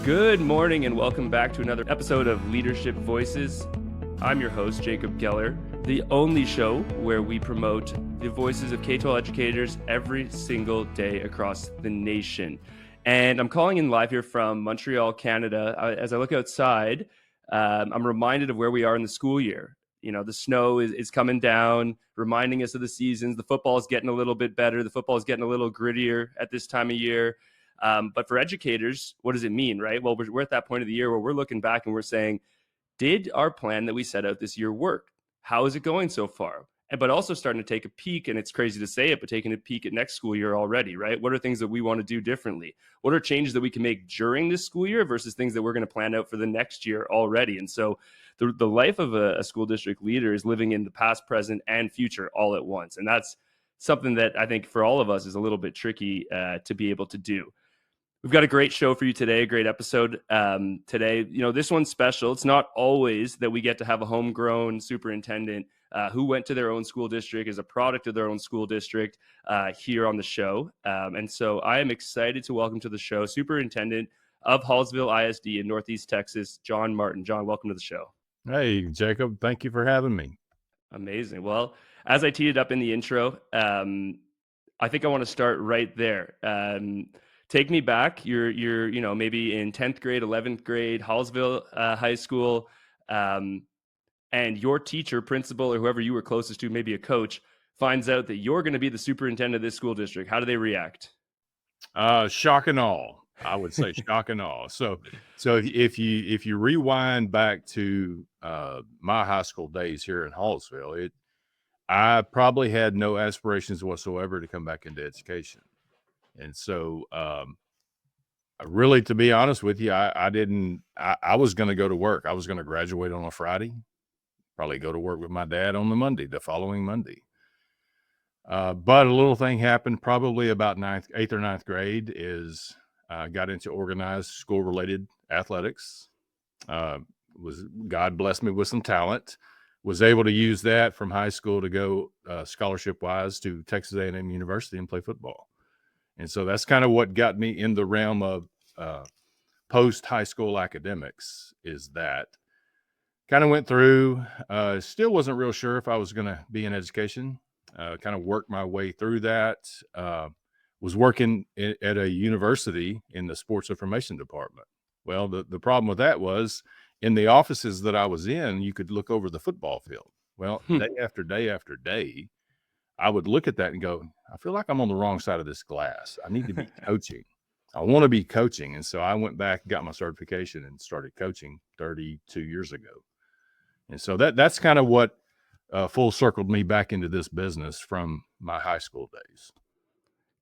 Good morning and welcome back to another episode of Leadership Voices. I'm your host, Jacob Geller, the only show where we promote the voices of K-12 educators every single day across the nation. And I'm calling in live here from Montreal, Canada. As I look outside, I'm reminded of where we are in the school year. You know, the snow is coming down, reminding us of the seasons. The football is getting a little bit better. The football is getting a little grittier at this time of year. But for educators, what does it mean, right? Well, we're at that point of the year where we're looking back and we're saying, did our plan that we set out this year work? How is it going so far? But also starting to take a peek, and it's crazy to say it, but taking a peek at next school year already, right? What are things that we want to do differently? What are changes that we can make during this school year versus things that we're going to plan out for the next year already? And so the life of a school district leader is living in the past, present, and future all at once. And that's something that I think for all of us is a little bit tricky to be able to do. We've got a great show for you today, a great episode today. You know, this one's special. It's not always that we get to have a homegrown superintendent who went to their own school district, as a product of their own school district here on the show. And so I am excited to welcome to the show Superintendent of Hallsville ISD in Northeast Texas, John Martin. John, welcome to the show. Hey, Jacob, thank you for having me. Amazing. Well, as I teed it up in the intro, I think I want to start right there. Take me back. You're you know, maybe in 10th grade, 11th grade, Hallsville High School, and your teacher, principal, or whoever you were closest to, maybe a coach, finds out that you're going to be the superintendent of this school district. How do they react? Shock and awe. I would say shock and awe. So if you rewind back to my high school days here in Hallsville, I probably had no aspirations whatsoever to come back into education. And so, really, to be honest with you, I was going to go to work. I was going to graduate on a Friday, probably go to work with my dad on the following Monday. But a little thing happened probably about 8th or 9th grade is got into organized school-related athletics. God blessed me with some talent. Was able to use that from high school to go scholarship-wise to Texas A&M University and play football. And so that's kind of what got me in the realm of post-high school academics, is that kind of went through, still wasn't real sure if I was going to be in education, kind of worked my way through that, was working at a university in the sports information department. Well, the problem with that was in the offices that I was in, you could look over the football field. Well, day after day after day, I would look at that and go, I feel like I'm on the wrong side of this glass. I need to be coaching. I want to be coaching. And so I went back, got my certification, and started coaching 32 years ago. And so that's kind of what full circled me back into this business from my high school days.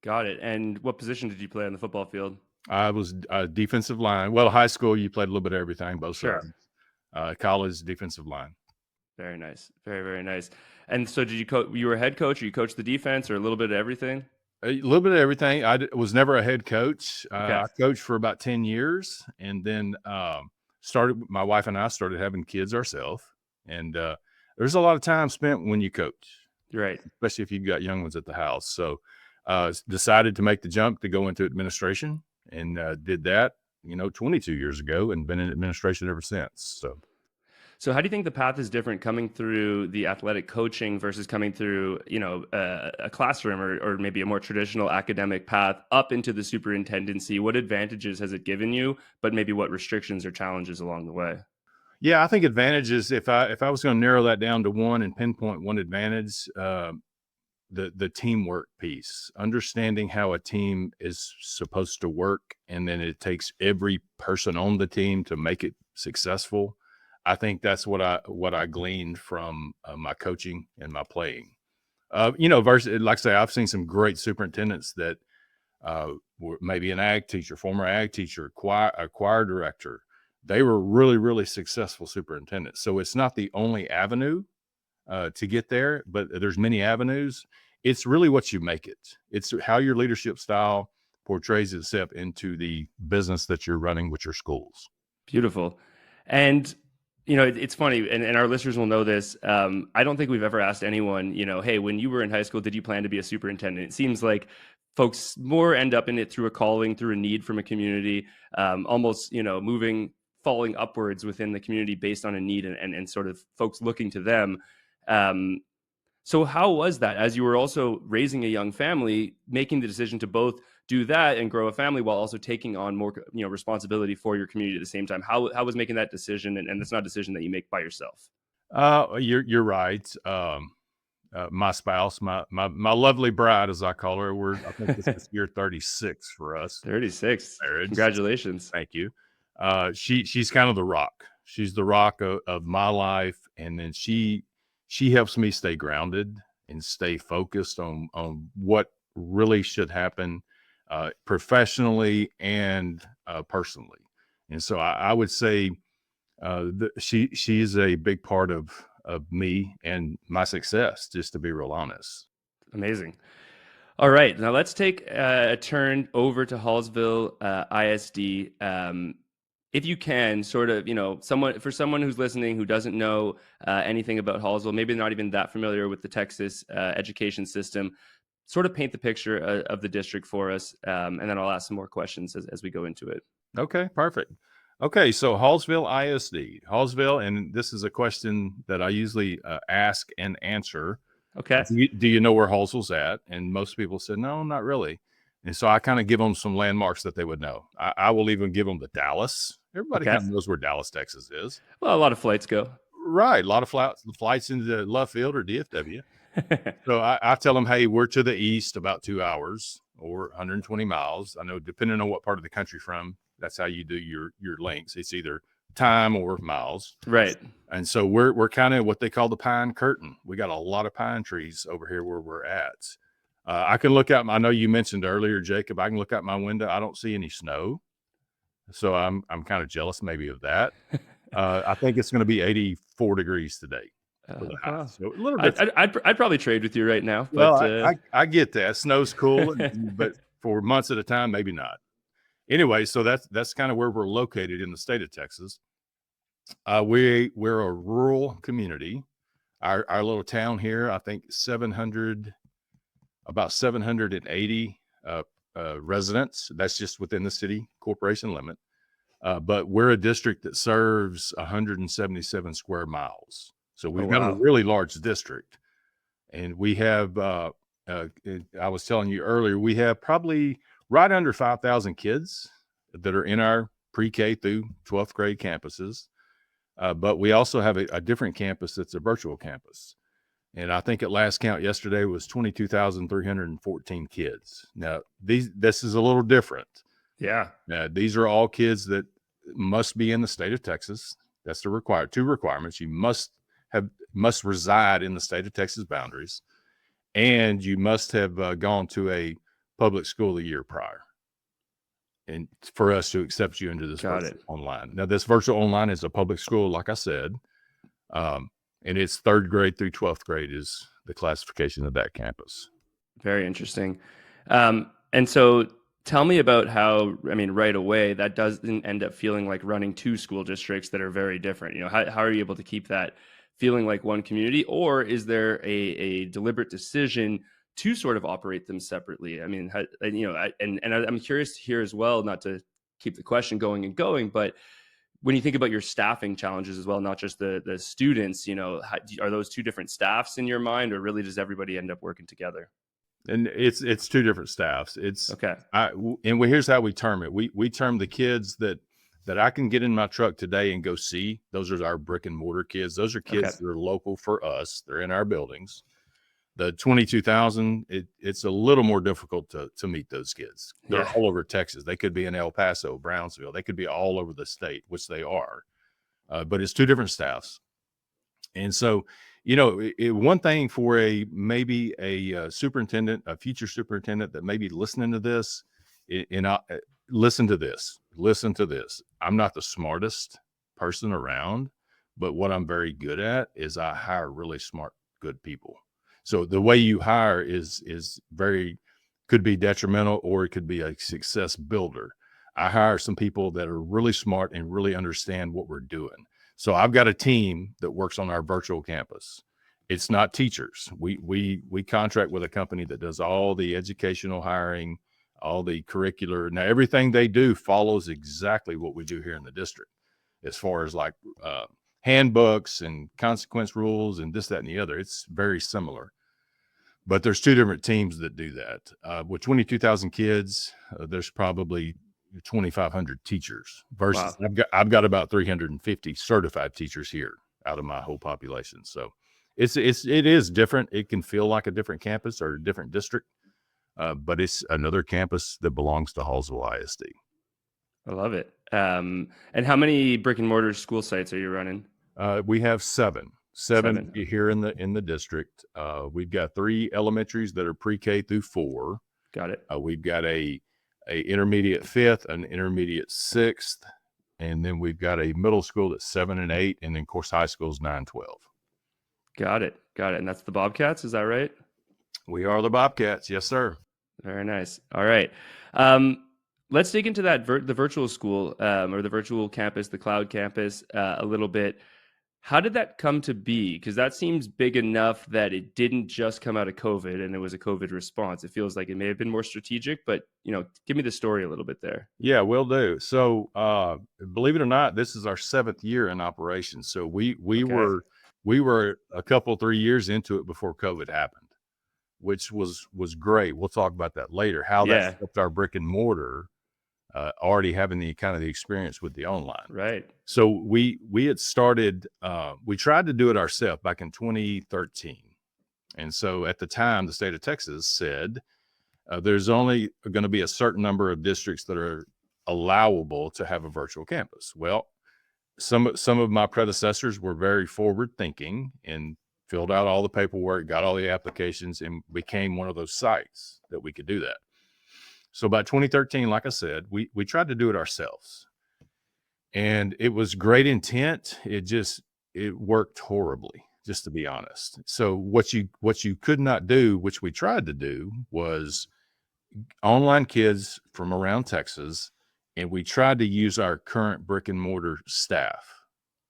Got it. And what position did you play on the football field? I was a defensive line. Well, high school, you played a little bit of everything, both sides. College, defensive line. Very nice. Very, very nice. And so did you were a head coach, or you coached the defense, or a little bit of everything? A little bit of everything. I was never a head coach. Okay. I coached for about 10 years and then my wife and I started having kids ourselves. And there's a lot of time spent when you coach. Right. Especially if you've got young ones at the house. So decided to make the jump to go into administration and did that, 22 years ago, and been in administration ever since. So how do you think the path is different coming through the athletic coaching versus coming through, a classroom or maybe a more traditional academic path up into the superintendency? What advantages has it given you, but maybe what restrictions or challenges along the way? Yeah, I think advantages, if I was going to narrow that down to one and pinpoint one advantage, the teamwork piece, understanding how a team is supposed to work, and then it takes every person on the team to make it successful. I think that's what I gleaned from my coaching and my playing. Versus, like I say, I've seen some great superintendents that were maybe an ag teacher, former ag teacher, a choir director. They were really, really successful superintendents. So it's not the only avenue to get there, but there's many avenues. It's really what you make it. It's how your leadership style portrays itself into the business that you're running with your schools. Beautiful. And it's funny, and our listeners will know this. I don't think we've ever asked anyone, hey, when you were in high school, did you plan to be a superintendent? It seems like folks more end up in it through a calling, through a need from a community, almost, falling upwards within the community based on a need and sort of folks looking to them. So how was that, as you were also raising a young family, making the decision to both do that and grow a family while also taking on more, responsibility for your community at the same time? How was making that decision? And it's not a decision that you make by yourself. You're right. My spouse, my lovely bride, as I call her, I think this is year 36 for us. 36. Marriage. Congratulations. Thank you. She's kind of the rock. She's the rock of my life. And then she helps me stay grounded and stay focused on what really should happen, professionally and personally. And so I would say she is a big part of me and my success, just to be real honest. Amazing. All right, now let's take a turn over to Hallsville ISD. If you can, sort of, someone who's listening who doesn't know anything about Hallsville, maybe they're not even that familiar with the Texas education system, sort of paint the picture of the district for us, and then I'll ask some more questions as we go into it. Okay, perfect. Okay, so Hallsville ISD. Hallsville, and this is a question that I usually ask and answer. Okay. Do you know where Hallsville's at? And most people said, no, not really. And so I kind of give them some landmarks that they would know. I will even give them the Dallas. Everybody kind of knows where Dallas, Texas is. Well, a lot of flights go. Right. A lot of flights into Love Field or DFW. So I tell them, hey, we're to the east about 2 hours or 120 miles. I know depending on what part of the country from, that's how you do your links. It's either time or miles. Right. And so we're kind of what they call the pine curtain. We got a lot of pine trees over here where we're at. I can look out. I know you mentioned earlier, Jacob, I can look out my window. I don't see any snow. So I'm kind of jealous maybe of that. I think it's going to be 84 degrees today. For the house. So a little bit. I'd probably trade with you right now. But, well, I get that. Snow's cool, but for months at a time, maybe not. Anyway, so that's kind of where we're located in the state of Texas. We're a rural community. Our little town here, I think about 780 residents. That's just within the city corporation limit. But we're a district that serves 177 square miles. So we've got a really large district. And we have, I was telling you earlier, we have probably right under 5,000 kids that are in our pre-K through 12th grade campuses. But we also have a different campus that's a virtual campus. And I think at last count yesterday was 22,314 kids. Now, this is a little different. Yeah. These are all kids that must be in the state of Texas. That's the two requirements. You must reside in the state of Texas boundaries, and you must have gone to a public school a year prior. And for us to accept you into this virtual online. Now, this virtual online is a public school, like I said, and it's 3rd grade through 12th grade is the classification of that campus. Very interesting. And so tell me about how, right away, that doesn't end up feeling like running 2 school districts that are very different. How are you able to keep that feeling like one community, or is there a deliberate decision to sort of operate them separately? And I'm curious to hear as well, not to keep the question going, but when you think about your staffing challenges as well, not just the students, are those 2 different staffs in your mind, or really does everybody end up working together? And it's 2 different staffs. It's okay. Here's how we term it. We term the kids that I can get in my truck today and go see. Those are our brick and mortar kids. Those are kids that are local for us. They're in our buildings. The 22,000, it's a little more difficult to meet those kids. They're all over Texas. They could be in El Paso, Brownsville. They could be all over the state, which they are. But it's 2 different staffs. And so, one thing for maybe a superintendent, a future superintendent that may be listening to this, listen to this. Listen to this. I'm not the smartest person around, but what I'm very good at is I hire really smart, good people. So the way you hire could be detrimental, or it could be a success builder. I hire some people that are really smart and really understand what we're doing. So I've got a team that works on our virtual campus, It's not teachers. We contract with a company that does all the educational hiring, all the curricular. Now, everything they do follows exactly what we do here in the district, as far as like handbooks and consequence rules and this, that, and the other. It's very similar. But there's two different teams that do that. With 22,000 kids, there's probably 2,500 teachers versus Wow. I've got about 350 certified teachers here out of my whole population. So it is different. It can feel like a different campus or a different district, but it's another campus that belongs to Hallsville ISD. I love it. And how many brick and mortar school sites are you running? We have seven here in the district. We've got 3 elementaries that are pre-K through 4. Got it. We've got a intermediate 5th, an intermediate 6th, and then we've got a middle school that's 7 and 8, and then of course high school is 9, 12. Got it. And that's the Bobcats, is that right? We are the Bobcats, yes, sir. Very nice. All right. Let's dig into that the virtual school or the virtual campus, the cloud campus, a little bit. How did that come to be? Because that seems big enough that it didn't just come out of COVID and it was a COVID response. It feels like it may have been more strategic, but give me the story a little bit there. Yeah, will do. So believe it or not, this is our 7th year in operation. So we were a couple, 3 years into it before COVID happened, which was great. We'll talk about that later, how that helped our brick and mortar already having the kind of the experience with the online. Right. So we had started, we tried to do it ourselves back in 2013. And so at the time, the state of Texas said, there's only going to be a certain number of districts that are allowable to have a virtual campus. Well, some of my predecessors were very forward thinking and filled out all the paperwork, got all the applications, and became one of those sites that we could do that. So by 2013, like I said, we tried to do it ourselves, and it was great intent. It worked horribly, just to be honest. So what you could not do, which we tried to do, was online kids from around Texas, and we tried to use our current brick and mortar staff,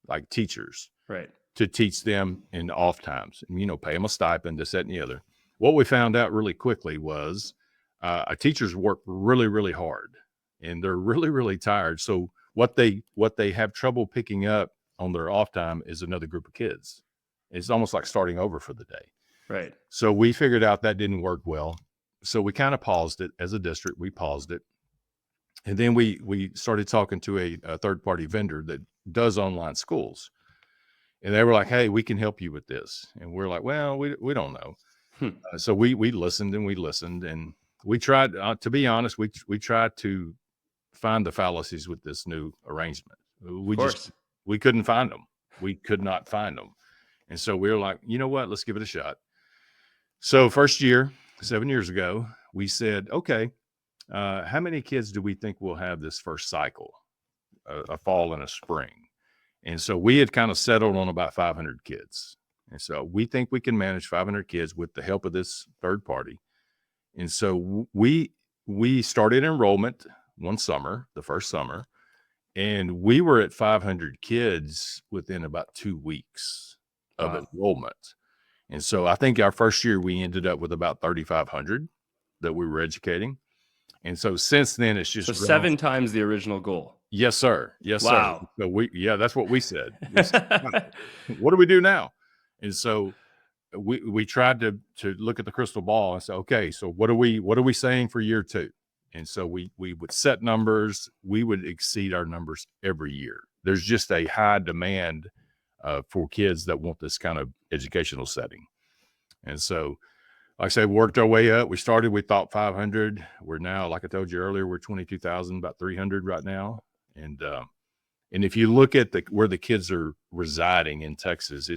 like teachers, right, to teach them in off times, and pay them a stipend, this, that, and the other. What we found out really quickly was our teachers work really, really hard, and they're really, really tired. So what they have trouble picking up on their off time is another group of kids. It's almost like starting over for the day. Right. So we figured out that didn't work well. So we kind of paused it as a district. We paused it. And then we started talking to a third-party vendor that does online schools. And they were like, hey, we can help you with this. And we're like, well, we don't know. So we listened and and we tried, to be honest, we tried to find the fallacies with this new arrangement. We couldn't find them. We could not find them. And so we were like, you know what, let's give it a shot. So first year, 7 years ago, we said, okay, how many kids do we think we'll have this first cycle, a fall and a spring? And so we had kind of settled on about 500 kids. And so we think we can manage 500 kids with the help of this third party. And so we started enrollment one summer, the first summer, and we were at 500 kids within about 2 weeks of enrollment. And so I think our first year we ended up with about 3,500 that we were educating. And so since then it's just 7 times the original goal. Yes, sir. Yes, wow. sir. So that's what we said. What do we do now? And so we tried to look at the crystal ball and say, okay, so what are we saying for year 2? And so we would set numbers. We would exceed our numbers every year. There's just a high demand for kids that want this kind of educational setting. And so, like I said, worked our way up. We thought 500. We're now, like I told you earlier, we're 22,000, about 300 right now. And if you look at where the kids are residing in Texas,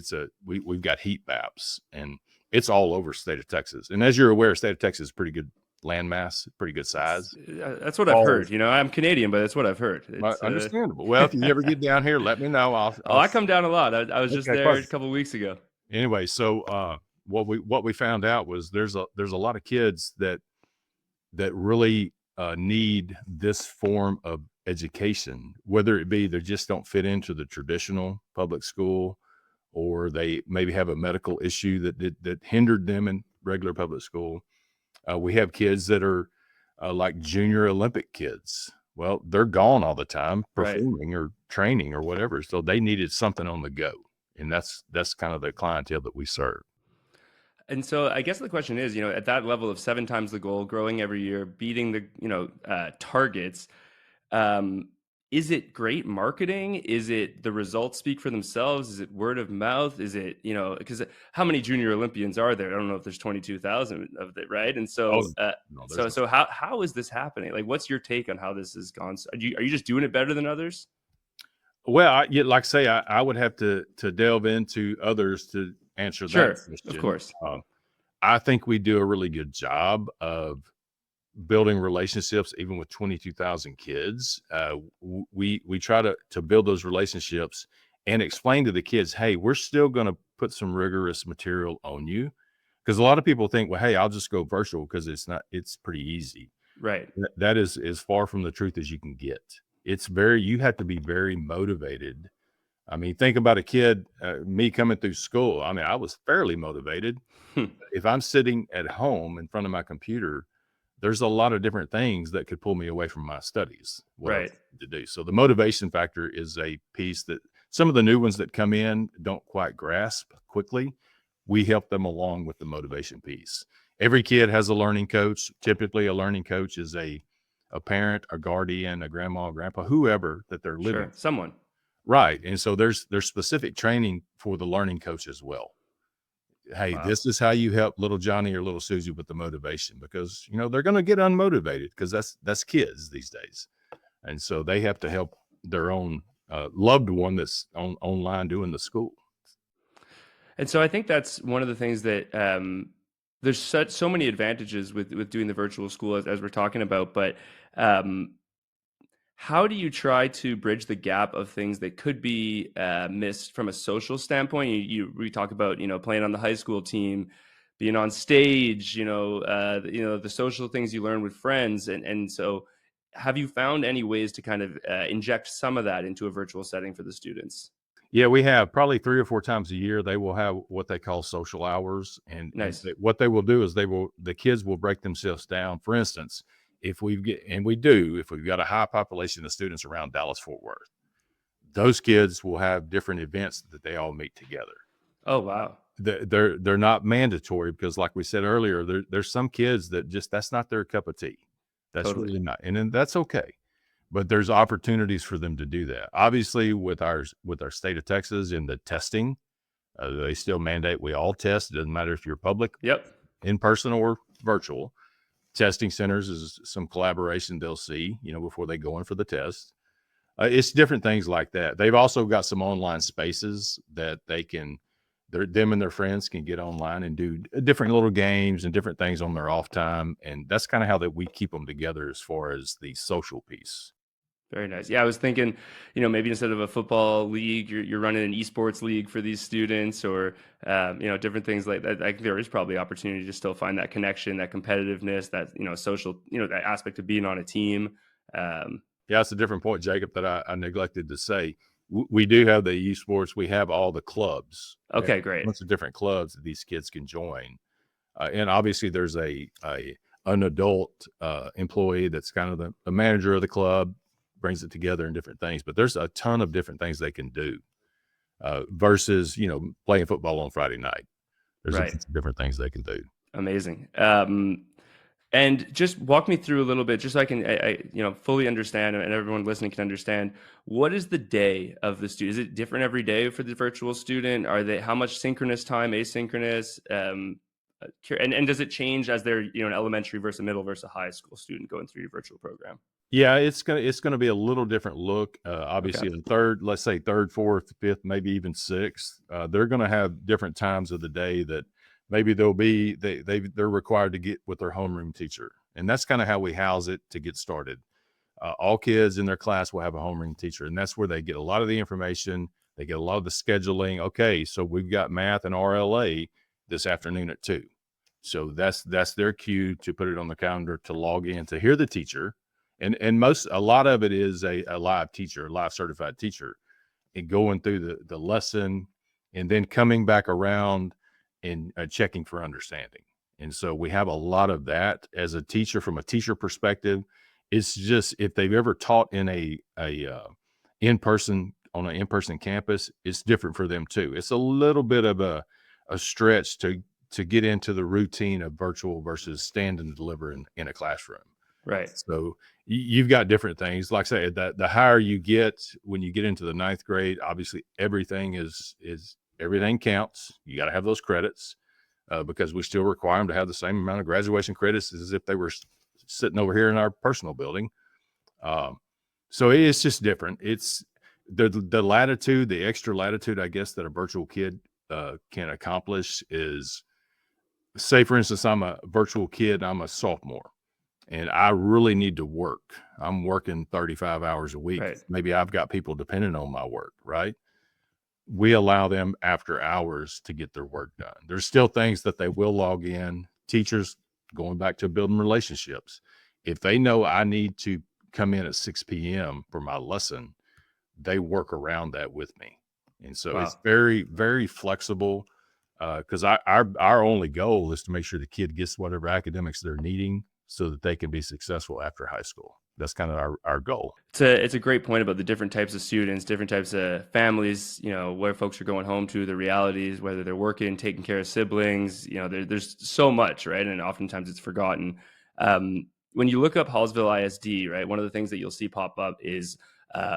we've got heat maps, and it's all over the state of Texas. And as you're aware, state of Texas is pretty good landmass, pretty good size. That's what I've heard. I'm Canadian, but that's what I've heard. It's understandable. Well, if you ever get down here, let me know. I come down a lot. I was just there a couple of weeks ago. Anyway, so what we found out was there's a lot of kids that really need this form of education, whether it be they just don't fit into the traditional public school, or they maybe have a medical issue that hindered them in regular public school. We have kids that are like junior Olympic kids. Well, they're gone all the time Right. performing or training or whatever. So they needed something on the go. And that's kind of the clientele that we serve. And so I guess the question is, at that level of 7 times the goal, growing every year, beating the, targets, um, is it great marketing? Is it the results speak for themselves? Is it word of mouth? Is it, because how many junior Olympians are there? I don't know if there's 22,000 of it, right? And Oh, so, no, so how is this happening? Like, what's your take on how this has gone? Are you just doing it better than others? well, like I say, I would have to delve into others to answer that Sure, of question. course. I think we do a really good job of building relationships, even with 22,000 kids. We try to build those relationships and explain to the kids, hey, we're still going to put some rigorous material on you, because a lot of people think, well, hey, I'll just go virtual because it's pretty easy. Right. That is as far from the truth as you can get. You have to be very motivated. I mean, think about a kid, me coming through school. I mean, I was fairly motivated. If I'm sitting at home in front of my computer, there's a lot of different things that could pull me away from my studies, what I Right. need to do. So the motivation factor is a piece that some of the new ones that come in don't quite grasp quickly. We help them along with the motivation piece. Every kid has a learning coach. Typically, a learning coach is a parent, a guardian, a grandma, a grandpa, whoever that they're living. Sure. Someone. Right. And so there's specific training for the learning coach as well. Hey, Wow. this is how you help little Johnny or little Susie with the motivation, because they're going to get unmotivated, because that's kids these days. And so they have to help their own loved one that's online doing the school. And so I think that's one of the things that there's so many advantages with doing the virtual school as we're talking about, but um, how do you try to bridge the gap of things that could be missed from a social standpoint? We talk about playing on the high school team, being on stage, the social things you learn with friends, and so have you found any ways to kind of inject some of that into a virtual setting for the students? Yeah, we have probably 3 or 4 times a year, they will have what they call social hours, and Nice. what they will do is the kids will break themselves down. For instance, if we've got a high population of students around Dallas-Fort Worth, those kids will have different events that they all meet together. Oh, wow. They're not mandatory, because like we said earlier, there's some kids that just, that's not their cup of tea. That's Totally. really not, and then that's okay. But there's opportunities for them to do that. Obviously, with our state of Texas in the testing, they still mandate we all test. It doesn't matter if you're public, Yep. in person, or virtual. Testing centers is some collaboration they'll see, before they go in for the test. It's different things like that. They've also got some online spaces that them and their friends can get online and do different little games and different things on their off time. And that's kind of how that we keep them together as far as the social piece. Very nice. Yeah, I was thinking, maybe instead of a football league, you're running an esports league for these students, or different things like that. I think there is probably opportunity to still find that connection, that competitiveness, that social, that aspect of being on a team. Yeah, that's a different point, Jacob, that I neglected to say. We do have the esports. We have all the clubs. Okay, great. Bunch of different clubs that these kids can join, and obviously there's an adult employee that's kind of the manager of the club, brings it together in different things. But there's a ton of different things they can do versus playing football on Friday night. There's a Right. bunch of different things they can do. Amazing. And just walk me through a little bit, just so I can, fully understand, and everyone listening can understand. What is the day of the student? Is it different every day for the virtual student? How much synchronous time, asynchronous? And does it change as they're, an elementary versus a middle versus a high school student going through your virtual program? Yeah, it's gonna be a little different look. Obviously, Okay. let's say third, fourth, fifth, maybe even sixth, they're gonna have different times of the day that maybe they're required to get with their homeroom teacher, and that's kind of how we house it to get started. All kids in their class will have a homeroom teacher, and that's where they get a lot of the information. They get a lot of the scheduling. Okay, so we've got math and RLA this afternoon at 2. So that's their cue to put it on the calendar to log in to hear the teacher. And a lot of it is a live teacher, a live certified teacher, and going through the lesson, and then coming back around and checking for understanding. And so we have a lot of that as a teacher. From a teacher perspective, it's just, if they've ever taught in a in-person, on an in-person campus, it's different for them too. It's a little bit of a stretch to get into the routine of virtual versus stand and deliver in a classroom. Right. So you've got different things. Like I said, that the higher you get, when you get into the ninth grade, obviously everything is everything counts. You got to have those credits, because we still require them to have the same amount of graduation credits as if they were sitting over here in our personal building. So it's just different. It's the latitude, the extra latitude, I guess, that a virtual kid can accomplish is, say, for instance, I'm a virtual kid, I'm a sophomore, and I really need to work. I'm working 35 hours a week. Right. Maybe I've got people depending on my work, right? We allow them after hours to get their work done. There's still things that they will log in. Teachers, going back to building relationships, if they know I need to come in at 6 p.m. for my lesson, they work around that with me. And so Wow. it's very, very flexible, because our only goal is to make sure the kid gets whatever academics they're needing so that they can be successful after high school. That's kind of our goal. It's a great point about the different types of students, different types of families, where folks are going home to, the realities, whether they're working, taking care of siblings, there's so much, right? And oftentimes it's forgotten. When you look up Hallsville ISD, right, one of the things that you'll see pop up is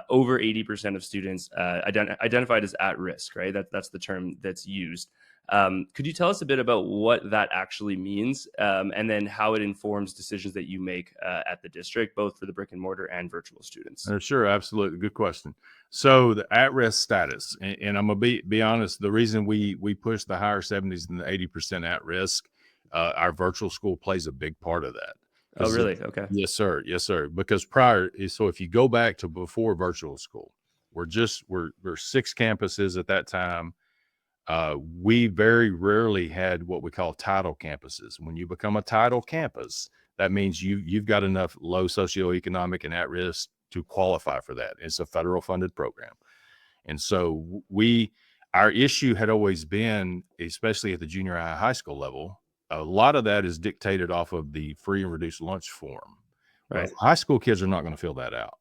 over 80% of students identified as at risk, right? That's the term that's used. Could you tell us a bit about what that actually means, and then how it informs decisions that you make at the district, both for the brick and mortar and virtual students? Sure, absolutely. Good question. So the at-risk status, and I'm gonna be honest, the reason we push the higher 70s and the 80% at risk, our virtual school plays a big part of that. Oh, really? Okay. Yes, sir. Yes, sir. Because so if you go back to before virtual school, we're 6 campuses at that time. We very rarely had what we call title campuses. When you become a title campus, that means you've got enough low socioeconomic and at risk to qualify for that. It's a federal funded program. And so our issue had always been, especially at the junior high school level, a lot of that is dictated off of the free and reduced lunch form. Right. Well, high school kids are not going to fill that out,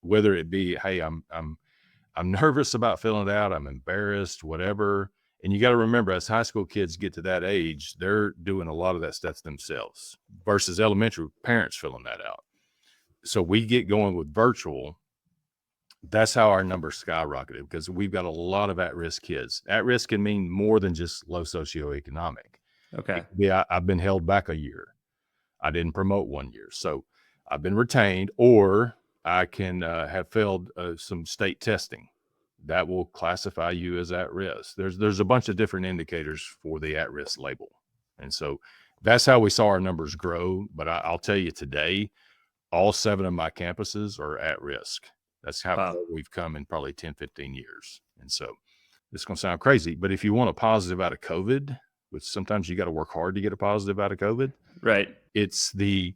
whether it be, hey, I'm nervous about filling it out, I'm embarrassed, whatever. And you got to remember, as high school kids get to that age, they're doing a lot of that stuff themselves versus elementary parents filling that out. So we get going with virtual. That's how our numbers skyrocketed, because we've got a lot of at-risk kids. At-risk can mean more than just low socioeconomic. Okay. Yeah, I've been held back a year. I didn't promote 1 year. So I've been retained, or I can have failed some state testing. That will classify you as at risk. There's a bunch of different indicators for the at-risk label. And so that's how we saw our numbers grow. But I'll tell you today, all 7 of my campuses are at risk. That's how far we've come in probably 10, 15 years. And so it's going to sound crazy, but if you want a positive out of COVID, which sometimes you got to work hard to get a positive out of COVID, Right. it's the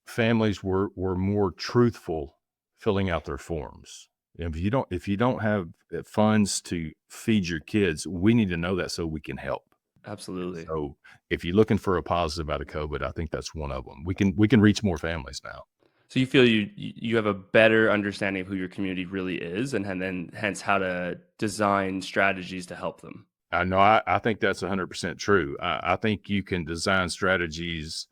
families were more truthful filling out their forms. If you don't have funds to feed your kids, we need to know that so we can help. Absolutely. So if you're looking for a positive out of COVID, I think that's one of them. We can reach more families now. So you feel you have a better understanding of who your community really is, and then hence how to design strategies to help them. I know. I think that's 100% true. I think you can design strategies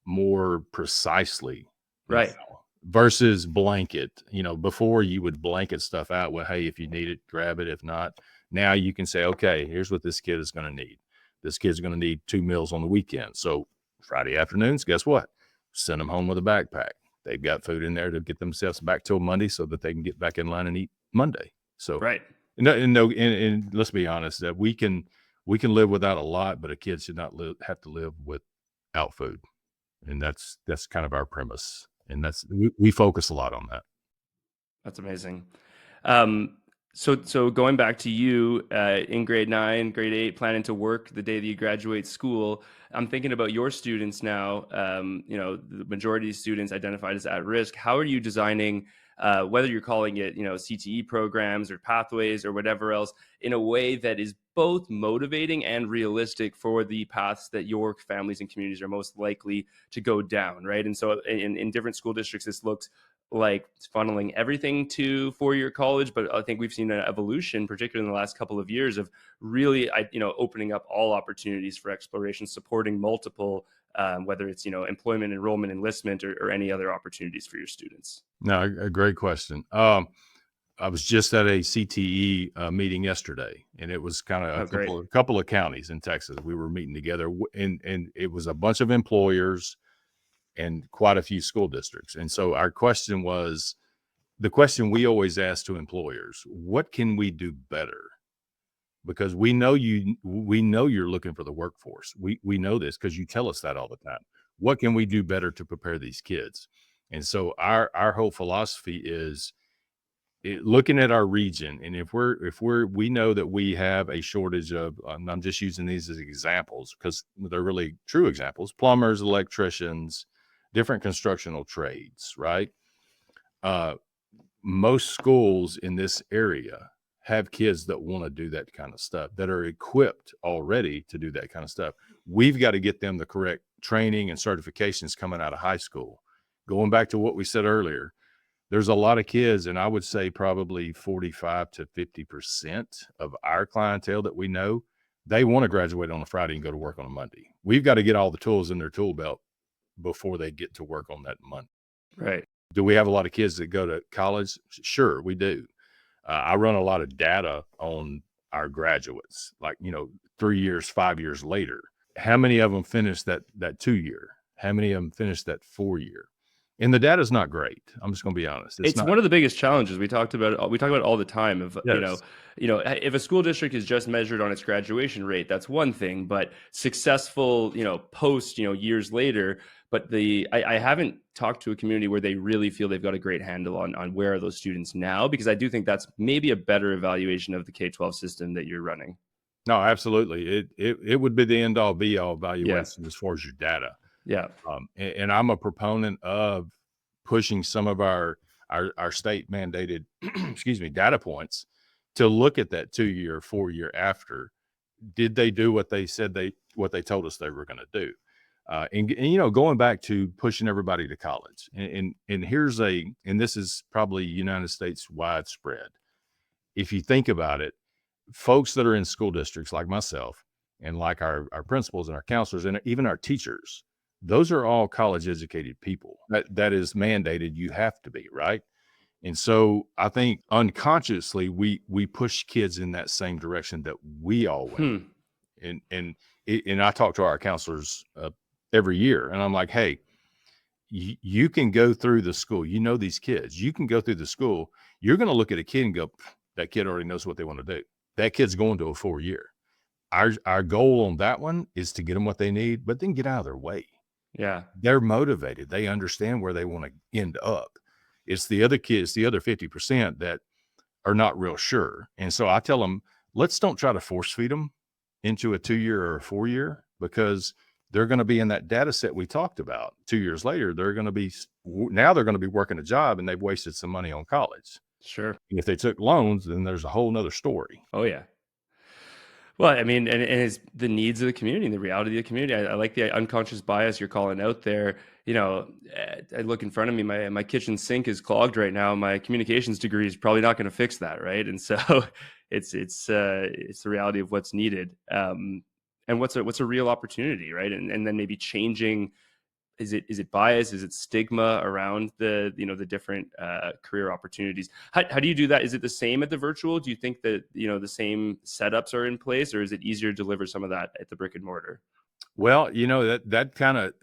more precisely, Right. versus blanket. Before you would blanket stuff out. Well, hey, if you need it, grab it. If not, now you can say, okay, here's what this kid is going to need. This kid's going to need 2 meals on the weekend. So Friday afternoons, guess what? Send them home with a backpack. They've got food in there to get themselves back till Monday so that they can get back in line and eat Monday. So right. And let's be honest, that we can live without a lot, but a kid should not have to live without food. And that's kind of our premise. And we focus a lot on that. That's amazing. So going back to you in grade 9, grade 8, planning to work the day that you graduate school, I'm thinking about your students now. The majority of students identified as at risk. How are you designing, whether you're calling it, CTE programs or pathways or whatever else, in a way that is both motivating and realistic for the paths that your families and communities are most likely to go down, right? And so in different school districts, this looks like funneling everything to four-year college, but I think we've seen an evolution, particularly in the last couple of years, of really, opening up all opportunities for exploration, supporting multiple, whether it's employment, enrollment, enlistment, or any other opportunities for your students. No, a great question. I was just at a CTE meeting yesterday, and it was kind of Oh, great. a couple of counties in Texas. We were meeting together, and it was a bunch of employers and quite a few school districts. And so our question was the question we always ask to employers: what can we do better? Because we know you're looking for the workforce. We know this because you tell us that all the time. What can we do better to prepare these kids? And so our whole philosophy is looking at our region, and if we know that we have a shortage of, I'm just using these as examples because they're really true examples: plumbers, electricians, different constructional trades, right? Uh, most schools in this area have kids that want to do that kind of stuff, that are equipped already to do that kind of stuff. We've got to get them the correct training and certifications coming out of high school. Going back to what we said earlier, there's a lot of kids, and I would say probably 45 to 50% of our clientele that we know, they want to graduate on a Friday and go to work on a Monday. We've got to get all the tools in their tool belt before they get to work on that Monday. Right. Do we have a lot of kids that go to college? Sure, we do. I run a lot of data on our graduates, like, 3 years, 5 years later. How many of them finished that 2-year? How many of them finished that 4-year? And the data is not great. I'm just going to be honest. It's Not. one of the biggest challenges we talk about it all the time of, Yes. if a school district is just measured on its graduation rate, that's one thing, but successful, post, years later. But I haven't talked to a community where they really feel they've got a great handle on where are those students now, because I do think that's maybe a better evaluation of the K-12 system that you're running. No, absolutely. It would be the end all be all Yeah. evaluation as far as your data. Yeah. And I'm a proponent of pushing some of our state mandated, excuse me, data points to look at that 2-year, 4-year after. Did they do what they said what they told us they were going to do? And going back to pushing everybody to college, and this is probably United States widespread. If you think about it, folks that are in school districts like myself and like our principals and our counselors and even our teachers, those are all college educated people. That is mandated. You have to be, right? And so I think unconsciously we push kids in that same direction that we all went. And I talk to our counselors every year, and I'm like, hey, you can go through the school. These kids. You can go through the school. You're going to look at a kid and go, that kid already knows what they want to do. That kid's going to a 4-year. Our goal on that one is to get them what they need, but then get out of their way. Yeah. They're motivated. They understand where they want to end up. It's the other kids, the other 50% that are not real sure. And so I tell them, let's don't try to force feed them into a 2-year or a 4-year, because they're going to be in that data set we talked about. 2 years later, they're going to be working a job, and they've wasted some money on college. Sure. And if they took loans, then there's a whole nother story. Oh, yeah. Well, I mean, and it's the needs of the community and the reality of the community. I like the unconscious bias you're calling out there. I look in front of me, my kitchen sink is clogged right now. My communications degree is probably not going to fix that, right? And so it's the reality of what's needed, and what's a real opportunity, right? And then maybe changing. Is it bias? Is it stigma around the different career opportunities? How do you do that? Is it the same at the virtual? Do you think that the same setups are in place, or is it easier to deliver some of that at the brick and mortar? Well, that kind of,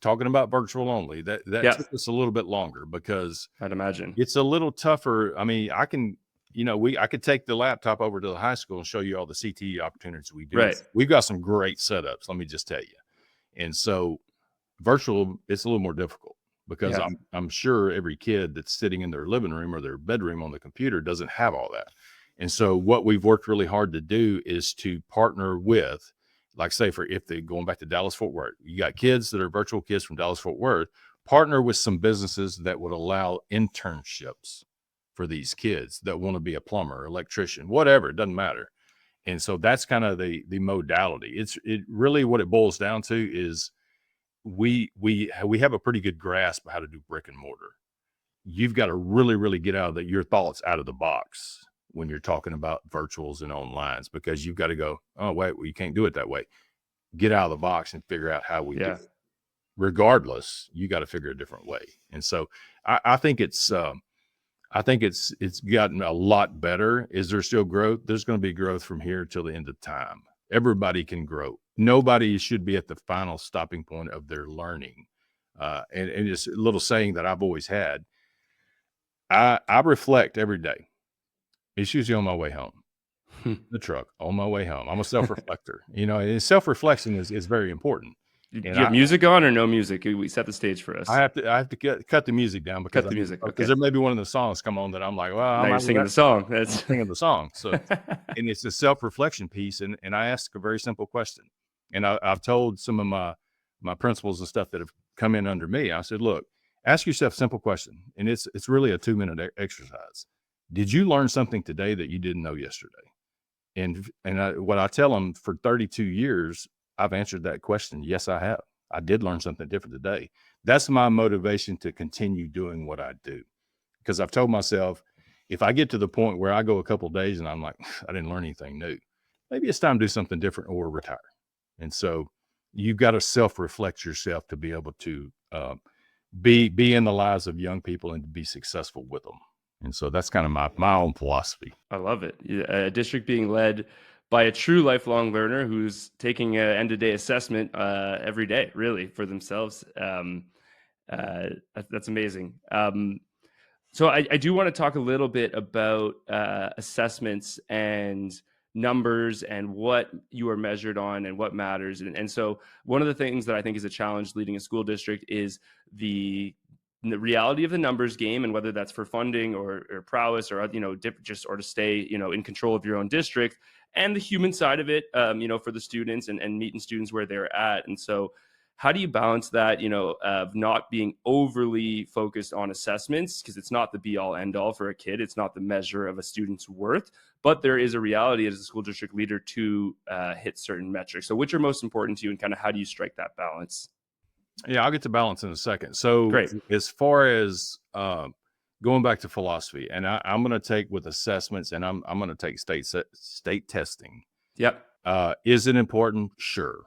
talking about virtual only, that took us a little bit longer because I'd imagine it's a little tougher. I mean, I could take the laptop over to the high school and show you all the CTE opportunities we do. Right. We've got some great setups, let me just tell you. And so virtual, it's a little more difficult because I'm sure every kid that's sitting in their living room or their bedroom on the computer doesn't have all that. And so what we've worked really hard to do is to partner with, like say if they going back to Dallas Fort Worth, you got kids that are virtual kids from Dallas Fort Worth, partner with some businesses that would allow internships for these kids that want to be a plumber, electrician, whatever, it doesn't matter. And so that's kind of the modality. It really what it boils down to is we have a pretty good grasp of how to do brick and mortar. You've got to really, really get out of your thoughts out of the box when you're talking about virtuals and onlines, because you've got to go, oh, wait, well, you can't do it that way. Get out of the box and figure out how we do it. Regardless, you got to figure a different way. And so I think it's gotten a lot better. Is there still growth? There's going to be growth from here till the end of time. Everybody can grow. Nobody should be at the final stopping point of their learning. And it's a little saying that I've always had. I reflect every day. It's usually on my way home. The truck on my way home. I'm a self-reflector. And self-reflection is very important. Do you have music on or no music? We set the stage for us. I have to cut the music down because there may be one of the songs come on that I'm like, well, you're singing the song. That's singing the song. So, and it's a self-reflection piece. And I ask a very simple question. And I've told some of my principals and stuff that have come in under me. I said, look, ask yourself a simple question. And it's really a 2-minute exercise. Did you learn something today that you didn't know yesterday? And what I tell them, for 32 years, I've answered that question. Yes, I have. I did learn something different today. That's my motivation to continue doing what I do. Because I've told myself, if I get to the point where I go a couple of days and I'm like, I didn't learn anything new, maybe it's time to do something different or retire. And so you've got to self-reflect yourself to be able to be in the lives of young people and to be successful with them. And so that's kind of my own philosophy. I love it. A district being led by a true lifelong learner who's taking an end-of-day assessment every day, really, for themselves. That's amazing. So I do want to talk a little bit about assessments and numbers and what you are measured on and what matters. And so one of the things that I think is a challenge leading a school district is the reality of the numbers game, and whether that's for funding or prowess or just or to stay in control of your own district, and the human side of it for the students and meeting students where they're at. And so how do you balance that of not being overly focused on assessments, because it's not the be all end all for a kid, it's not the measure of a student's worth, but there is a reality as a school district leader to hit certain metrics. So which are most important to you, and kind of how do you strike that balance? Yeah, I'll get to balance in a second. So Great. As far as going back to philosophy, and I'm going to take with assessments, and I'm going to take state testing. Yep. Is it important? Sure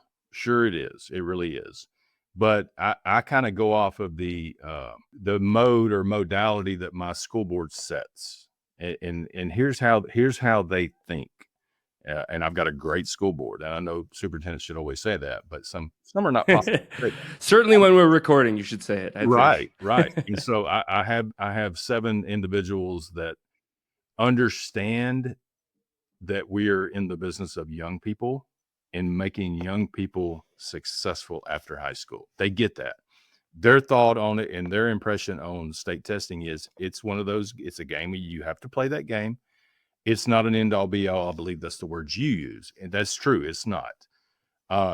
it is. It really is. But I kind of go off of the mode or modality that my school board sets, and here's how they think. And I've got a great school board, and I know superintendents should always say that, but some are not possible. Certainly, when we're recording, you should say it. Right. And so I have 7 individuals that understand that we are in the business of young people and making young people successful after high school. They get that. Their thought on it and their impression on state testing is it's one of those. It's a game where you have to play that game. It's not an end all be all. I believe that's the words you use. And that's true. It's not.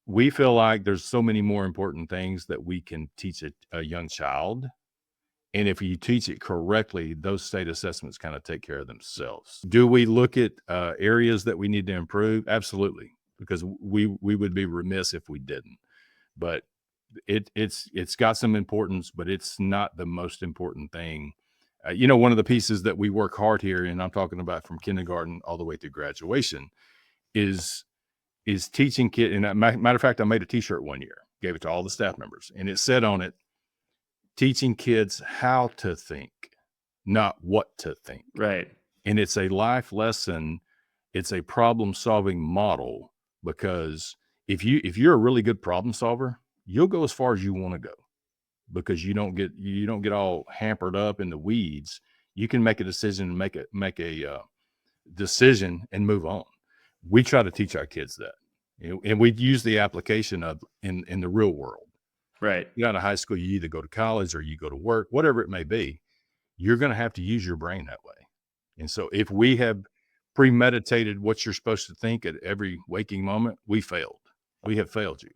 We feel like there's so many more important things that we can teach a young child. And if you teach it correctly, those state assessments kind of take care of themselves. Do we look at areas that we need to improve? Absolutely. Because we would be remiss if we didn't. But it's got some importance, but it's not the most important thing. One of the pieces that we work hard here, and I'm talking about from kindergarten all the way through graduation, is teaching kids. And matter of fact, I made a T-shirt one year, gave it to all the staff members, and it said on it, teaching kids how to think, not what to think. Right. And it's a life lesson. It's a problem-solving model, because if you're a really good problem solver, you'll go as far as you want to go. Because you don't get all hampered up in the weeds. You can make a decision and make a decision and move on. We try to teach our kids that, and we use the application of in the real world. Right. You out of high school, you either go to college or you go to work, whatever it may be. You're going to have to use your brain that way. And so if we have premeditated what you're supposed to think at every waking moment, we failed. We have failed you.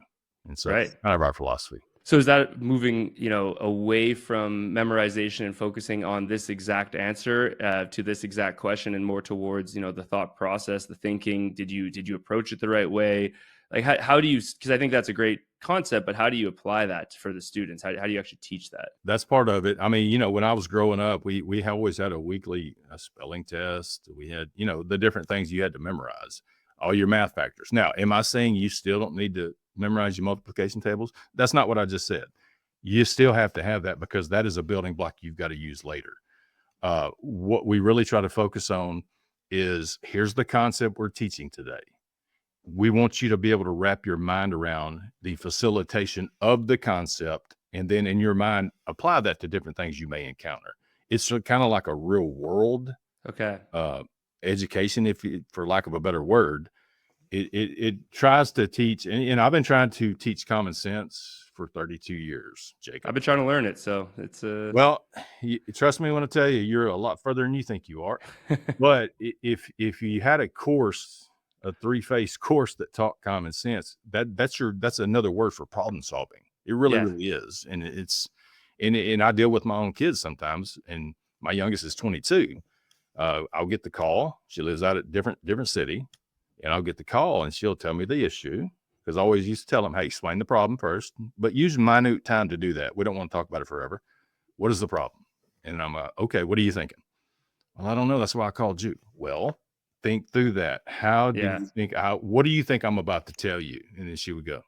And so Right. it's kind of our philosophy. So is that moving, away from memorization and focusing on this exact answer to this exact question, and more towards, the thought process, the thinking? Did you approach it the right way? Like how do you? Because I think that's a great concept, but how do you apply that for the students? How do you actually teach that? That's part of it. I mean, when I was growing up, we always had a weekly spelling test. We had, the different things you had to memorize, all your math factors. Now, am I saying you still don't need to memorize your multiplication tables? That's not what I just said. You still have to have that, because that is a building block you've got to use later. What we really try to focus on is, here's the concept we're teaching today. We want you to be able to wrap your mind around the facilitation of the concept, and then in your mind, apply that to different things you may encounter. It's kind of like a real world education, for lack of a better word. It tries to teach, and I've been trying to teach common sense for 32 years, Jacob. I've been trying to learn it, so it's well, trust me when I tell you, you're a lot further than you think you are. But if you had a 3-phase course that taught common sense, that's another word for problem solving. It really is. And and I deal with my own kids sometimes, and my youngest is 22. I'll get the call. She lives out at different city, and I'll get the call and she'll tell me the issue, because I always used to tell them, hey, explain the problem first, but use minute time to do that. We don't want to talk about it forever. What is the problem? And I'm okay, what are you thinking? Well, I don't know. That's why I called you. Well, think through that. How do you think? What do you think I'm about to tell you? And then she would go,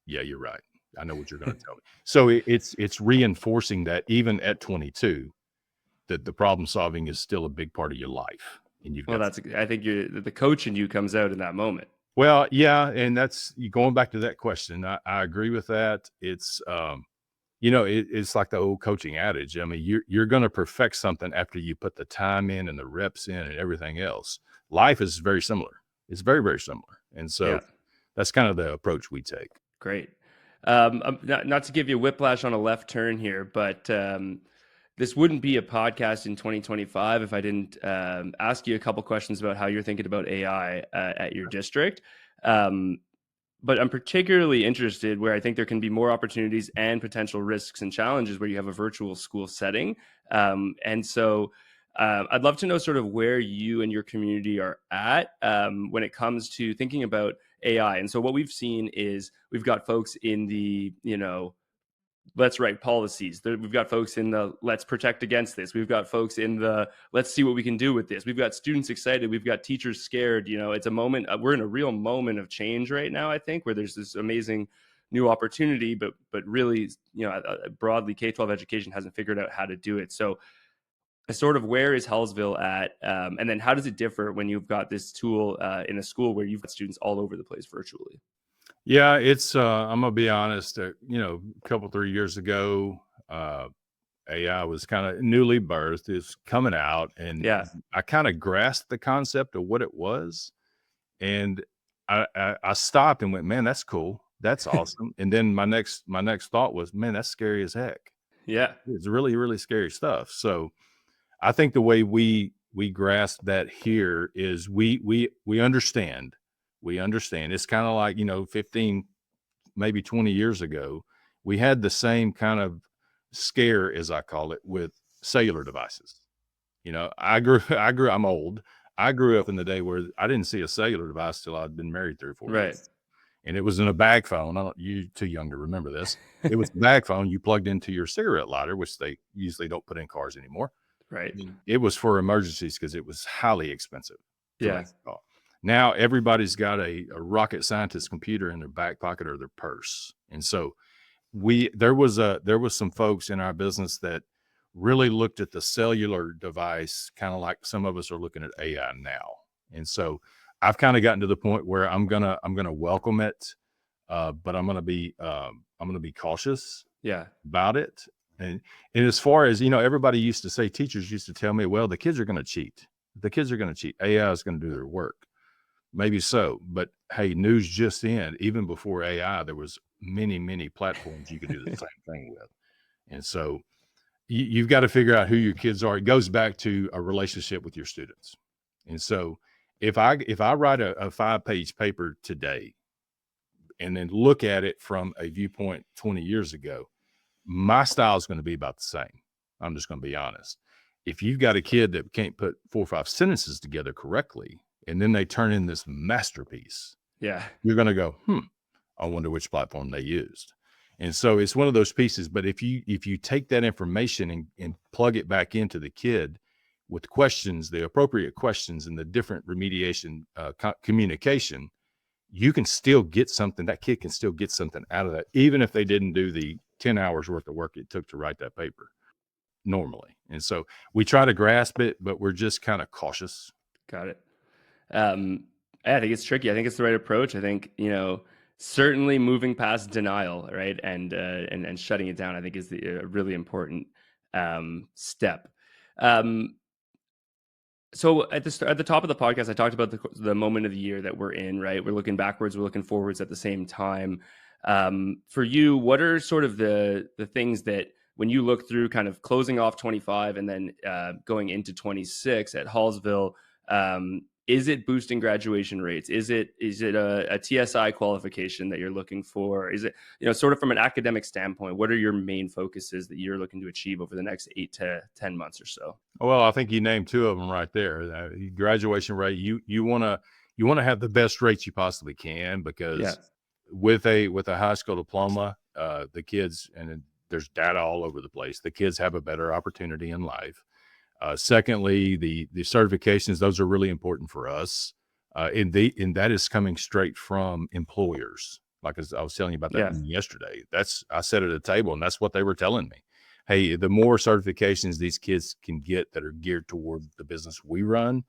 yeah, you're right. I know what you're going to tell me. So it's reinforcing that even at 22, that the problem solving is still a big part of your life. And I think the coach in you comes out in that moment. Well, yeah. And that's going back to that question. I agree with that. It's, it's like the old coaching adage. I mean, you're going to perfect something after you put the time in and the reps in and everything else. Life is very similar. It's very, very similar. And so that's kind of the approach we take. Great. Not to give you a whiplash on a left turn here, but this wouldn't be a podcast in 2025 if I didn't ask you a couple questions about how you're thinking about AI at your district. But I'm particularly interested where I think there can be more opportunities and potential risks and challenges where you have a virtual school setting. And so I'd love to know sort of where you and your community are at when it comes to thinking about AI. And so what we've seen is we've got folks in the, let's write policies. We've got folks in the let's protect against this. We've got folks in the let's see what we can do with this. We've got students excited. We've got teachers scared. It's a moment. We're in a real moment of change right now, I think, where there's this amazing new opportunity, but really, broadly, K-12 education hasn't figured out how to do it. So sort of where is Hallsville at? And then how does it differ when you've got this tool in a school where you've got students all over the place virtually? Yeah, it's I'm gonna be honest, a couple 3 years ago, AI was kind of newly birthed. It's coming out, and I kind of grasped the concept of what it was, and I stopped and went, man, that's cool, that's awesome. And then my next thought was, man, that's scary as heck. Yeah, it's really, really scary stuff. So I think the way we grasp that here is we understand. We understand. It's kind of like, 15, maybe 20 years ago, we had the same kind of scare, as I call it, with cellular devices. I'm old. I grew up in the day where I didn't see a cellular device till I'd been married 3 or 4 years. And it was in a bag phone. You're too young to remember this. It was a bag phone you plugged into your cigarette lighter, which they usually don't put in cars anymore. Right. It was for emergencies because it was highly expensive. Yeah. Now everybody's got a rocket scientist computer in their back pocket or their purse. And so there was some folks in our business that really looked at the cellular device kind of like some of us are looking at AI now. And so I've kind of gotten to the point where I'm gonna welcome it, but I'm gonna be cautious about it. And as far as, everybody used to say, teachers used to tell me, well, the kids are going to cheat. AI is going to do their work. Maybe so. But hey, news just in, even before AI, there was many, many platforms you could do the same thing with. And so you've got to figure out who your kids are. It goes back to a relationship with your students. And so if I write a 5-page paper today and then look at it from a viewpoint 20 years ago, my style is going to be about the same. I'm just going to be honest. If you've got a kid that can't put 4 or 5 sentences together correctly, and then they turn in this masterpiece, Yeah. you're going to go, I wonder which platform they used. And so it's one of those pieces. But if you take that information and plug it back into the kid with questions, the appropriate questions, and the different remediation communication, you can still get something. That kid can still get something out of that, even if they didn't do the 10 hours worth of work it took to write that paper normally. And so we try to grasp it, but we're just kind of cautious. Got it. I think it's tricky. I think it's the right approach. I think, certainly moving past denial, right, and shutting it down, I think is a really important step. So at the top of the podcast, I talked about the moment of the year that we're in, right? We're looking backwards, we're looking forwards at the same time. For you, what are sort of the things that when you look through kind of closing off 25 and then going into 26 at Hallsville, is it boosting graduation rates? Is it a TSI qualification that you're looking for? Is it, sort of from an academic standpoint, what are your main focuses that you're looking to achieve over the next 8 to 10 months or so? Well, I think you named 2 of them right there. Graduation rate. You want to have the best rates you possibly can, because with a high school diploma, the kids, and there's data all over the place, the kids have a better opportunity in life. Secondly, the certifications, those are really important for us. And that is coming straight from employers. Like I was telling you about that yesterday. I sat at a table and that's what they were telling me. Hey, the more certifications these kids can get that are geared toward the business we run,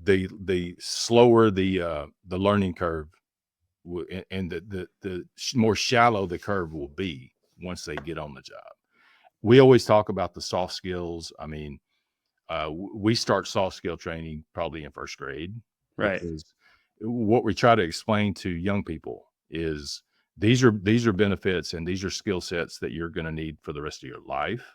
the slower the learning curve and the more shallow the curve will be once they get on the job. We always talk about the soft skills. I mean, we start soft skill training probably in first grade. Right. Because what we try to explain to young people is these are benefits and these are skill sets that you're going to need for the rest of your life.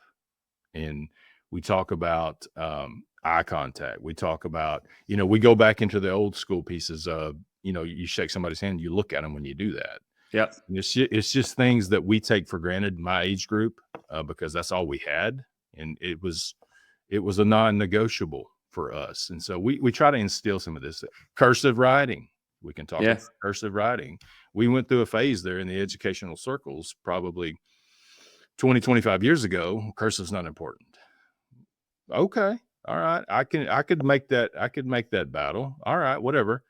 And we talk about eye contact. We talk about, we go back into the old school pieces of, you shake somebody's hand, you look at them when you do that. Yep. It's just things that we take for granted, my age group, because that's all we had. And it was a non-negotiable for us. And so we try to instill some of this. Cursive writing. We can talk about cursive writing. We went through a phase there in the educational circles, probably 20, 25 years ago. Cursive's not important. Okay. All right. I could make that battle. All right, whatever.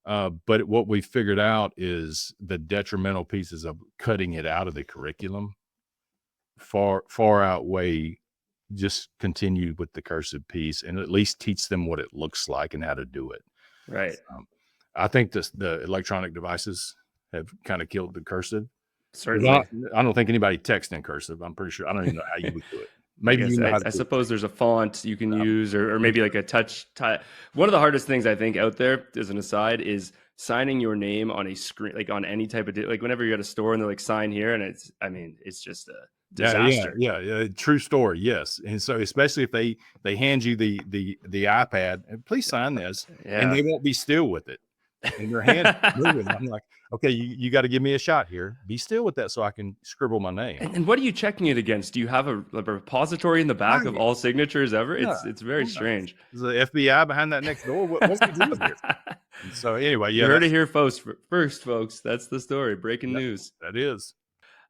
But what we figured out is the detrimental pieces of cutting it out of the curriculum far outweigh just continue with the cursive piece and at least teach them what it looks like and how to do it. Right. I think the electronic devices have kind of killed the cursive. Certainly. I don't think anybody texts in cursive. I'm pretty sure. I don't even know how you would do it. Maybe I suppose there's a font you can use or maybe like a touch. One of the hardest things I think out there, as an aside, is signing your name on a screen, like on any type of, like whenever you're at a store and they're like, sign here. And it's just a disaster. Yeah. True story. Yes. And so especially if they hand you the iPad and please sign this, and they won't be still with it and their hand moving. I'm like, okay, you got to give me a shot here. Be still with that so I can scribble my name. And what are you checking it against? Do you have a repository in the back of all signatures ever? It's very strange. Is the FBI behind that next door? What's the deal here? And so anyway, you heard it here first, folks. That's the story. Breaking news. That is.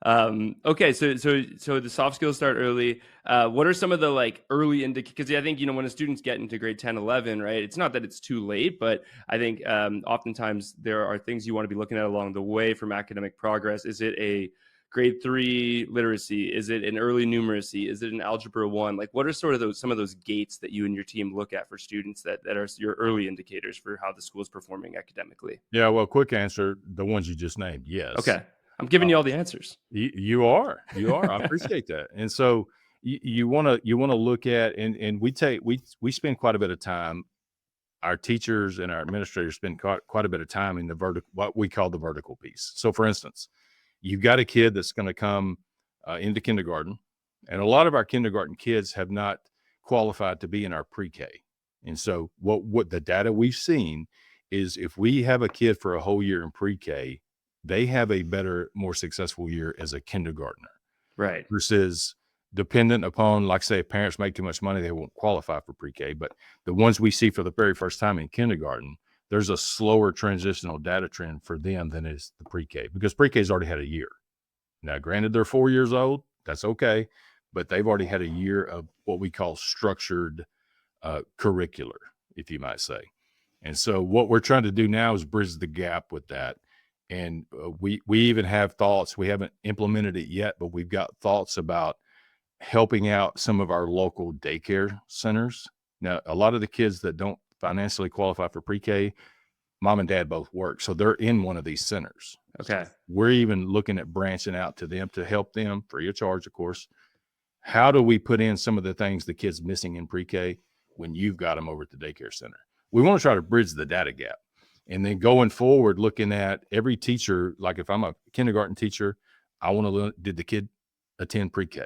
Okay, so the soft skills start early. What are some of the like early indicators? Because I think when a student's get into grade 10, 11, right? It's not that it's too late, but I think oftentimes there are things you want to be looking at along the way from academic progress. Is it a grade 3 literacy? Is it an early numeracy? Is it an algebra 1? Like, what are sort of some of those gates that you and your team look at for students that are your early indicators for how the school is performing academically? Yeah, well, quick answer: the ones you just named. Yes. Okay. I'm giving you all the answers. You are. I appreciate that. And so you want to look at, and we spend quite a bit of time. Our teachers and our administrators spend quite a bit of time in what we call the vertical piece. So for instance, you've got a kid that's going to come into kindergarten, and a lot of our kindergarten kids have not qualified to be in our pre-K. And so what the data we've seen is if we have a kid for a whole year in pre-K, they have a better, more successful year as a kindergartner. Right. Versus dependent upon, like say, if parents make too much money, they won't qualify for pre-K. But the ones we see for the very first time in kindergarten, there's a slower transitional data trend for them than is the pre-K, because pre-K's already had a year. Now, granted, they're 4 years old. That's okay. But they've already had a year of what we call structured curricular, if you might say. And so what we're trying to do now is bridge the gap with that. And we even have thoughts. We haven't implemented it yet, but we've got thoughts about helping out some of our local daycare centers. Now, a lot of the kids that don't financially qualify for pre-K, mom and dad both work, so they're in one of these centers. Okay. So we're even looking at branching out to them to help them, free of charge, of course. How do we put in some of the things the kids missing in pre-K when you've got them over at the daycare center? We want to try to bridge the data gap. And then going forward, looking at every teacher, like if I'm a kindergarten teacher, I want to look, did the kid attend pre-K?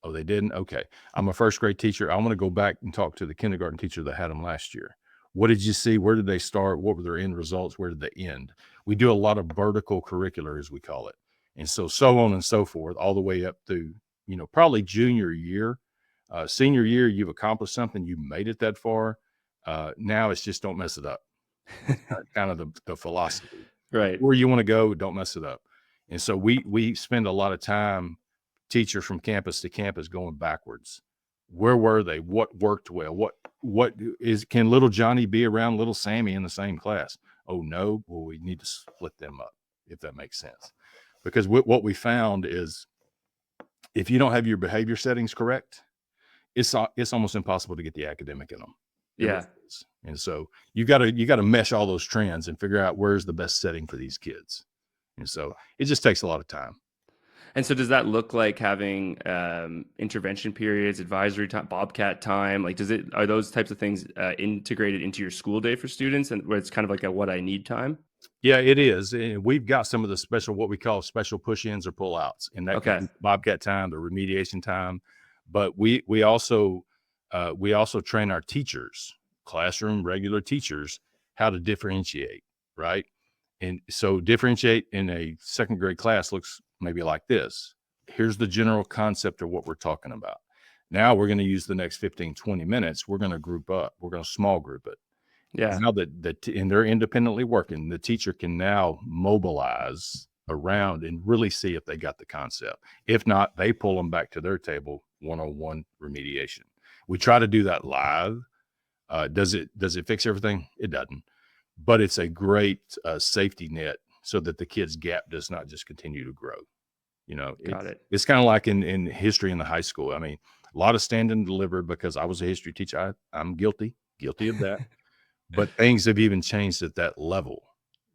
Oh, they didn't? Okay. I'm a first grade teacher. I want to go back and talk to the kindergarten teacher that had them last year. What did you see? Where did they start? What were their end results? Where did they end? We do a lot of vertical curricular, as we call it. And so on and so forth, all the way up through, probably junior year. Senior year, you've accomplished something. You made it that far. Now it's just don't mess it up. Kind of the philosophy. Right. Where you want to go, don't mess it up. And so we spend a lot of time, teachers from campus to campus, going backwards. Where were they? What worked well? Can little Johnny be around little Sammy in the same class? Oh no. Well, we need to split them up, if that makes sense. Because what we found is if you don't have your behavior settings correct, it's almost impossible to get the academic in them. Yeah. And so you got to mesh all those trends and figure out where's the best setting for these kids. And so it just takes a lot of time. And so does that look like having intervention periods, advisory time, Bobcat time? Like, are those types of things integrated into your school day for students, and where it's kind of like a what I need time? Yeah, it is. And we've got some of the special, what we call special push-ins or pull-outs, and that can be Bobcat time, the remediation time. But we also train our teachers, classroom regular teachers, how to differentiate, right? And so differentiate in a second grade class looks maybe like this. Here's the general concept of what we're talking about. Now we're going to use the next 15, 20 minutes. We're going to group up. We're going to small group it. Yeah. Now and they're independently working, the teacher can now mobilize around and really see if they got the concept. If not, they pull them back to their table, one-on-one remediation. We try to do that live. Does it fix everything? It doesn't, but it's a great safety net so that the kid's gap does not just continue to grow. It's kind of like in history in the high school. I mean, a lot of stand and deliver, because I was a history teacher. I'm guilty of that. But things have even changed at that level.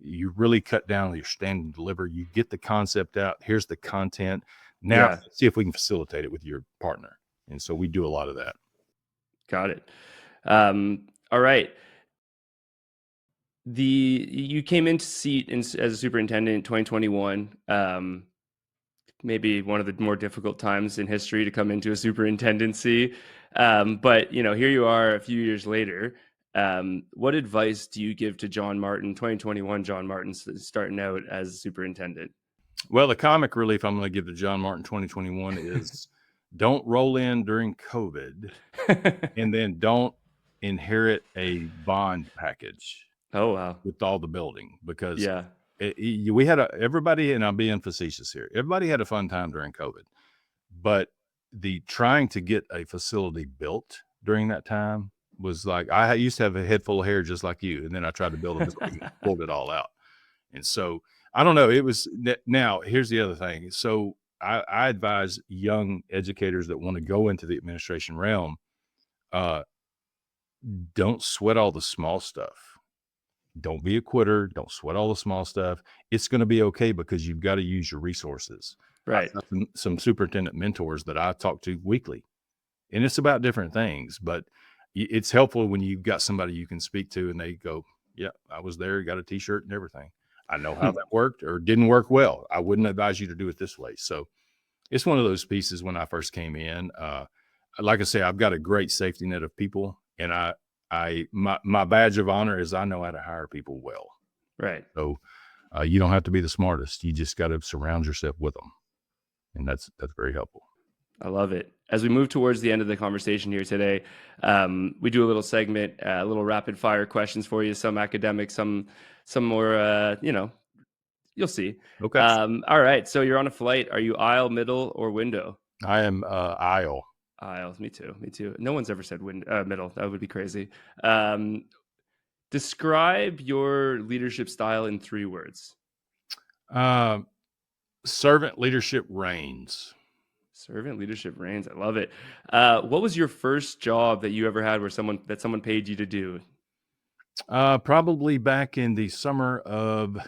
You really cut down your stand and deliver. You get the concept out. Here's the content. Now see if we can facilitate it with your partner. And so we do a lot of that. Got it. All right. You came into seat as a superintendent in 2021. Maybe one of the more difficult times in history to come into a superintendency. But here you are a few years later. What advice do you give to 2021 John Martin starting out as superintendent? Well, the comic relief I'm going to give to John Martin 2021 is don't roll in during COVID and then don't inherit a bond package. Oh, wow. With all the building, because we had everybody, and I'm being facetious here, everybody had a fun time during COVID, but the trying to get a facility built during that time was like, I used to have a head full of hair just like you, and then I tried to build it and pulled it all out. And so I don't know, now here's the other thing. So I advise young educators that want to go into the administration realm, don't sweat all the small stuff. Don't be a quitter. Don't sweat all the small stuff. It's going to be okay, because you've got to use your resources. Right. Some superintendent mentors that I talk to weekly, and it's about different things, but it's helpful when you've got somebody you can speak to and they go, yeah, I was there, got a t-shirt and everything. I know how that worked or didn't work well. I wouldn't advise you to do it this way. So it's one of those pieces when I first came in. Like I say, I've got a great safety net of people, and my badge of honor is I know how to hire people well. Right. So you don't have to be the smartest. You just got to surround yourself with them. And that's very helpful. I love it. As we move towards the end of the conversation here today, we do a little segment, a little rapid fire questions for you, some academic, some more, you'll see. Okay. All right. So you're on a flight. Are you aisle, middle, or window? I am aisle. Aisles. Me too. No one's ever said middle. That would be crazy. Describe your leadership style in 3 words. Servant leadership reigns. Servant leadership reigns. I love it. What was your first job that you ever had where someone paid you to do? Probably back in the summer of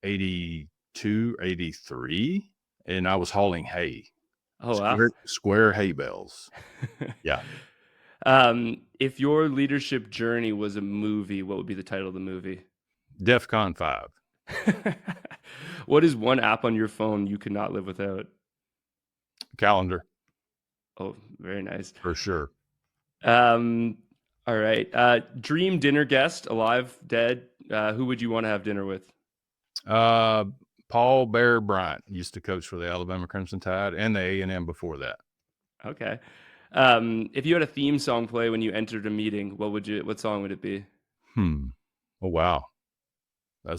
82, 83, and I was hauling hay. Oh, wow. Square hay bales. Yeah. If your leadership journey was a movie, what would be the title of the movie? DEFCON 5. What is one app on your phone you could not live without? Calendar. Oh, very nice. For sure. All right. Dream dinner guest, alive, dead. Who would you want to have dinner with? Paul Bear Bryant used to coach for the Alabama Crimson Tide and the A&M before that. Okay. If you had a theme song play when you entered a meeting, what song would it be? Oh, wow. I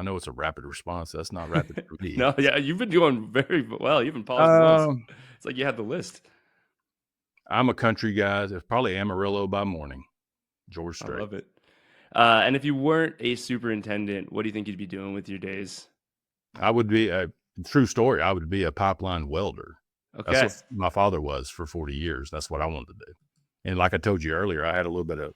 know it's a rapid response. That's not rapid for me. No, yeah, you've been doing very well. You've been paused once. It's like you had the list. I'm a country guy. It's probably Amarillo by Morning. George Strait. I love it. And if you weren't a superintendent, what do you think you'd be doing with your days? I would be a true story. I would be a pipeline welder. Okay. That's what my father was for 40 years. That's what I wanted to do. And like I told you earlier, I had a little bit of,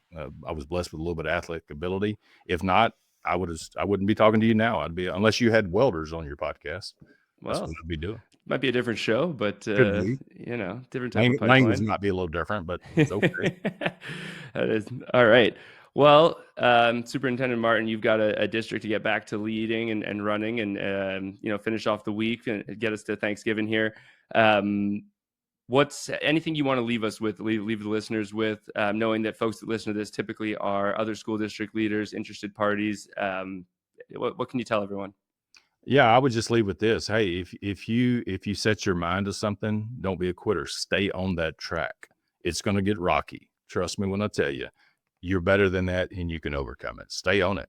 I was blessed with a little bit of athletic ability. If not, I wouldn't be talking to you now. Unless you had welders on your podcast. That's what I'd be doing. Might be a different show, but different type of pipeline. Language might be a little different, but it's okay. That is all right. Well, Superintendent Martin, you've got a district to get back to leading and running, and finish off the week and get us to Thanksgiving here. What's anything you want to leave us with, leave the listeners with, knowing that folks that listen to this typically are other school district leaders, interested parties? What can you tell everyone? Yeah, I would just leave with this. Hey, if you set your mind to something, don't be a quitter. Stay on that track. It's going to get rocky. Trust me when I tell you. You're better than that, and you can overcome it. Stay on it.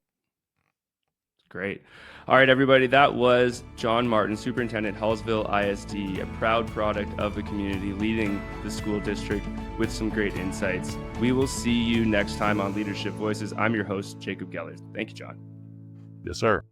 Great. All right, everybody. That was John Martin, Superintendent, Hallsville ISD, a proud product of the community, leading the school district with some great insights. We will see you next time on Leadership Voices. I'm your host, Jacob Geller. Thank you, John. Yes, sir.